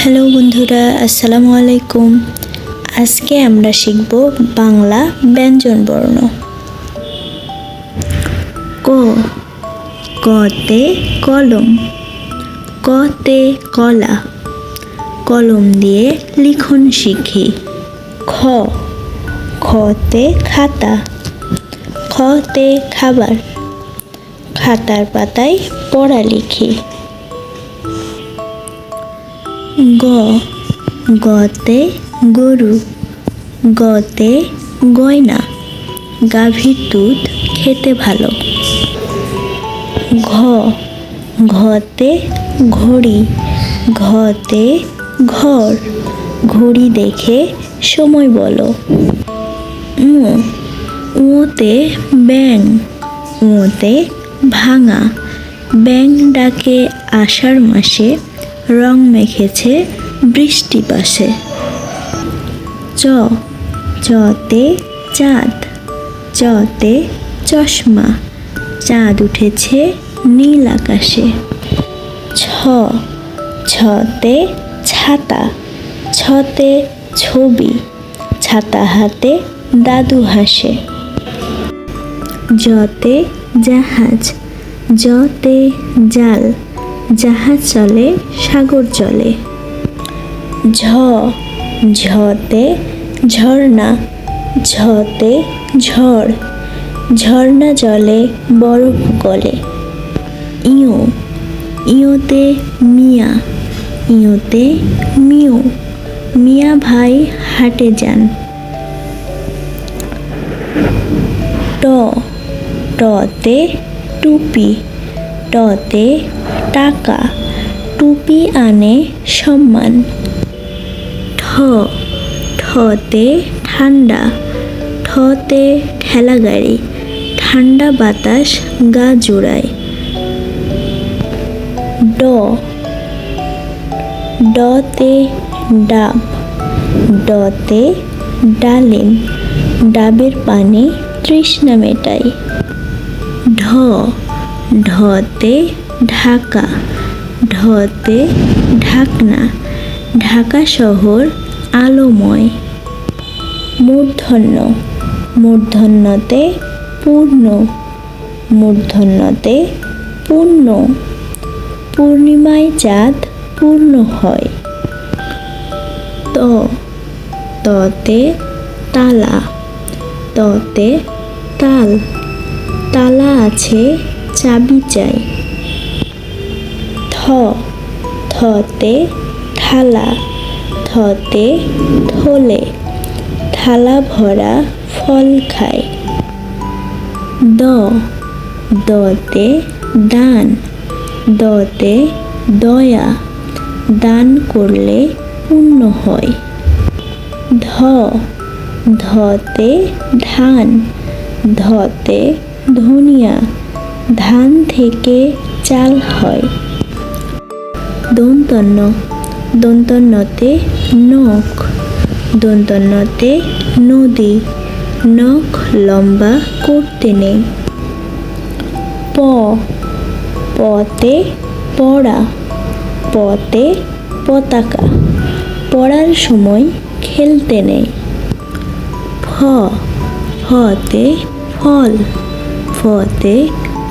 Hello বন্ধুরা, আসসালামু আলাইকুম। আজকে আমরা শিখব বাংলা ব্যঞ্জন বর্ণ। ক, কতে কলম, কতে কলা, কলম দিয়ে লিখন শিখি। খ, খতে খাতা, খতে খাবার, খাতার পাতায় পড়া লিখি। গ, গতে গরু, গতে গয়না, গাভীর দুধ খেতে ভালো। ঘ, ঘতে ঘড়ি, ঘতে ঘর, ঘড়ি দেখে সময় বলো। উতে ব্যাঙ, উতে ভাঙা, ব্যাঙ ডাকে আষাঢ় মাসে, রং মেখেছে বৃষ্টি পাশে। চ, চতে চাঁদ, চতে চশমা, চাঁদ উঠেছে নীল আকাশে। ছ, ছতে ছাতা, ছতে ছবি, ছাতা হাতে দাদু হাসে। জতে জাহাজ, জতে জাল, জাহাজ চলে সাগর জলে। ঝ, ঝতে ঝর্ণা, ঝতে ঝড়, ঝর্ণা জলে বরফ গলে। ইয়ো, ইয়োতে মিয়া, ইয়োতে মিউ, মিয়া ভাই হাটে যান। ট, টতে টুপি, টতে টাকা, টুপি আনে সম্মান। ঠ, ঠতে ঠান্ডা, ঠতে ঠেলা গাড়ি, ঠান্ডা বাতাস গা জোড়ায়। ড, ডতে ডাব, ডতে ডালিম, ডাবের পানি তৃষ্ণা মেটায়। ঢ, ঢতে ঢাকা, ঢতে ঢাকনা, ঢাকা শহর আলোময়। মূর্ধন্য, মূর্ধন্যতে পূর্ণ, মূর্ধন্যতে পূর্ণ, পূর্ণিমায় চাঁদ পূর্ণ হয়। ত, ততে তালা, ততে তাল, তালা আছে চাবি চাই। থ, থতে থালা, থতে থলে, থালা ভরা ফল খায়। দ, দতে দান, দতে দয়া, দান করলে পূর্ণ হয়। ধ, ধতে ধান, ধতে ধনিয়া, ধান থেকে চাল হয়। দন্তন্য, দন্তন্যতে নখ, দন্তন্যতে নদী, নখ লম্বা করতে নেই। প, পতে পড়া, পতে পতাকা, পড়ার সময় খেলতে নেই। ফ, ফতে ফল, ফতে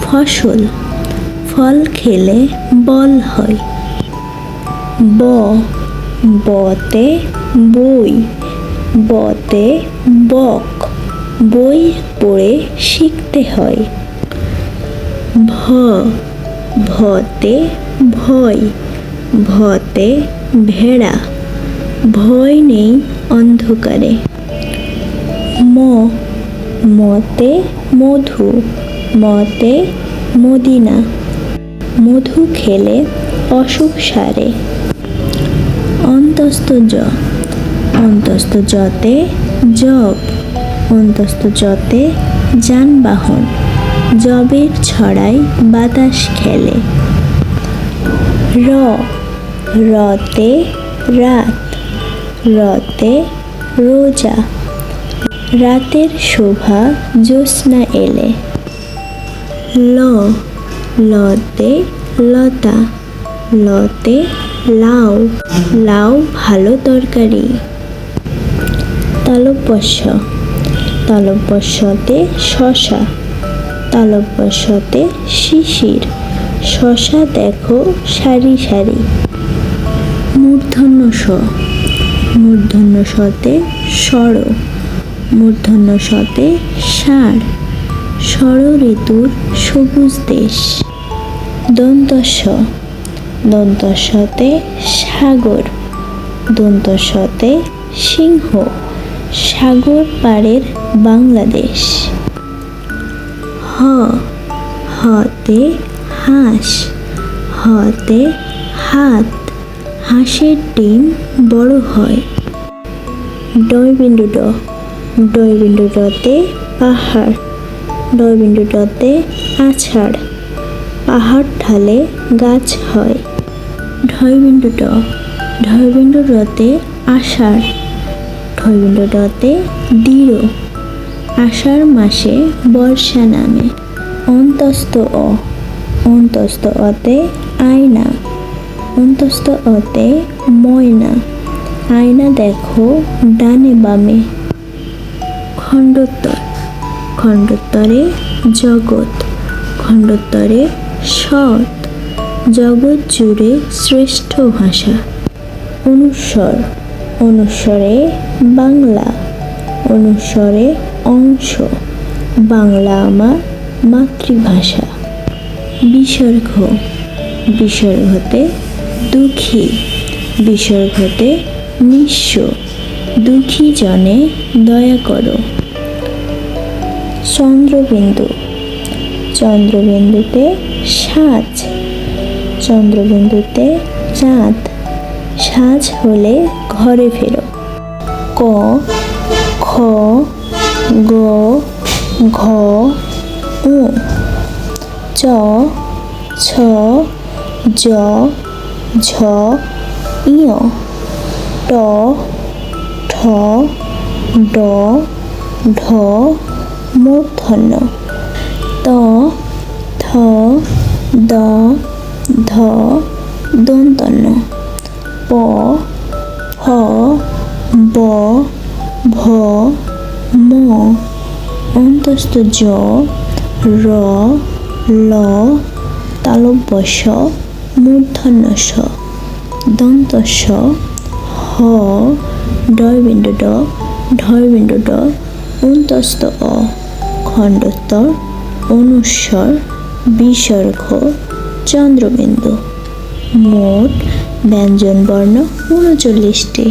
ফসল, ফল খেলে বল হয়। ব, বতে বই, বতে বক, বই পড়ে শিখতে হয়। ভ, ভতে ভয়, ভতে ভেড়া, ভয় নেই অন্ধকারে। ম, মতে মধু, মতে মদিনা, মধু খেলে অসুখ সারে। অন্তস্থ জ, অন্তস্থ জতে জব, অন্তস্থ জতে যানবাহন, জবের ছড়ায় বাতাস খেলে। র, রতে রাত, রতে রোজা, রাতের শোভা জ্যোৎস্না এলে। ল, লতে লতা, লতে লাউ, লাউ ভালো তরকারি। তালব্যস্য, তালব্যস্যতে শশা, তালব্যস্যতে শিশির, শশা দেখো সারি সারি। মূর্ধন্য ষ, মূর্ধন্য শতে ষড়, মূর্ধন্য শতে ষাঁড়, ষড় ঋতুর সবুজ দেশ। দন্তস্ব, দন্তস্বতে সাগর, দন্তস্বতে সিংহ, সাগর পাড়ের বাংলাদেশ। হ, হতে হাঁস, হতে হাত, হাঁসের ডিম বড় হয়। ডয়বিন্দু ড, ডয়বিন্দু ডতে পাহাড়, ডয়বিন্দু ডতে আষাঢ়, পাহাড় ঢালে গাছ হয়। ঢয়বিন্দু ড, ঢয়বিন্দু ডতে আষাঢ়, ঢয়বিন্দু ডতে দৃঢ়, আষাঢ় মাসে বর্ষা নামে। অন্তস্থ অ, অন্তস্থ অতে আয়না, অন্তস্থ অতে ময়না, আয়না দেখো ডানে বামে। খণ্ডোত্তর, খণ্ডোত্তরে জগৎ, খণ্ডোত্তরে সৎ, জগৎ জুড়ে শ্রেষ্ঠ ভাষা। অনুস্বর, অনুস্বরে বাংলা, অনুস্বরে অংশ, বাংলা আমার মাতৃভাষা। বিসর্গ, বিসর্গতে দুঃখী, বিসর্গতে নিঃস্ব, দুঃখী জনে দয়া করো। চন্দ্রবিন্দু, চন্দ্রবিন্দুতে সাজ, চন্দ্রবিন্দুতে চাঁদ, সাজ হলে ঘরে ফেরো। ক, খ, গ, ঘ, উ, চ, ছ, জ, ঝ, ইয়, ট, ঠ, ড, ঢ, মূর্ধন্য। ত, থ, দ, ধ, দন্তন্য। প, ফ, ব, ভ, ম, অন্তস্থ জ, র, ল, তালব্যস্য, মূর্ধন্য ষ। দন্তস্ব হ, ডয়বিন্দু ড, ঢয়বিন্দু ড, অন্তস্থ অ। খণ্ডোত্তর, অনুস্বর, বিসর্গ, চন্দ্রবিন্দু। মোট ব্যঞ্জনবর্ণ 39টি।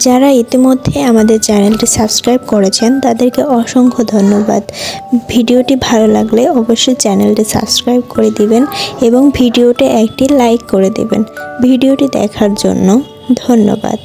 যারা ইতিমধ্যে আমাদের চ্যানেলটি সাবস্ক্রাইব করেছেন তাদেরকে অসংখ্য ধন্যবাদ। ভিডিওটি ভালো লাগলে অবশ্যই চ্যানেলটি সাবস্ক্রাইব করে দিবেন এবং ভিডিওতে একটি লাইক করে দেবেন। ভিডিওটি দেখার জন্য ধন্যবাদ।